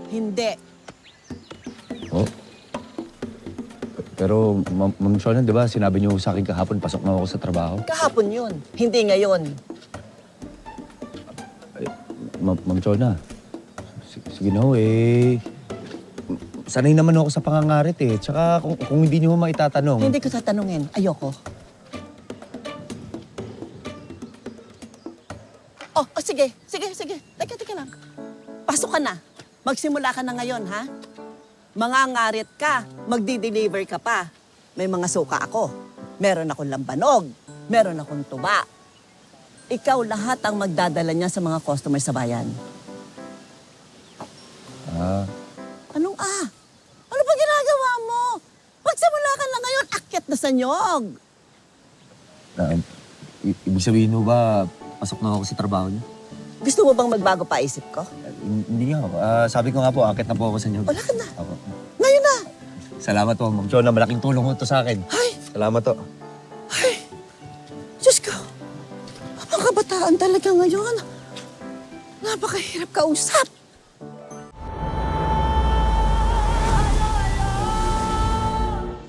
Hindi. Oh. Pero, Ma'am Shona, di ba, sinabi niyo sa akin kahapon, pasok na ako sa trabaho? Kahapon yun. Hindi ngayon. Ma'am Shona, sige na ho, eh. Sanay naman ako sa pangangarit, eh. Tsaka kung hindi niyo ho maitatanong... Hindi ko tatanungin. Ayoko. Oh, sige. Teka lang. Pasok ka na. Magsimula ka na ngayon, ha? Mangangarit ka, magdi-deliver ka pa. May mga suka ako. Meron akong lambanog. Meron akong tuba. Ikaw lahat ang magdadala niya sa mga customer sa bayan. Ah, Anong ah? Ano ba ginagawa mo? Magsimula ka na ngayon, akyat na sa nyog. ibig sabihin ho ba, pasok na ako sa trabaho niyo? Gusto mo bang magbago pa isip ko? Hindi nga ho. Sabi ko nga po, akit na po ako sa inyo. Wala ka na. Ako. Ngayon na. Salamat po, Ma'am Shona. Malaking tulong ho to sa akin. Ay, Salamat to. Diyos ko. Ang kabataan talaga ngayon. Napakahirap kausap.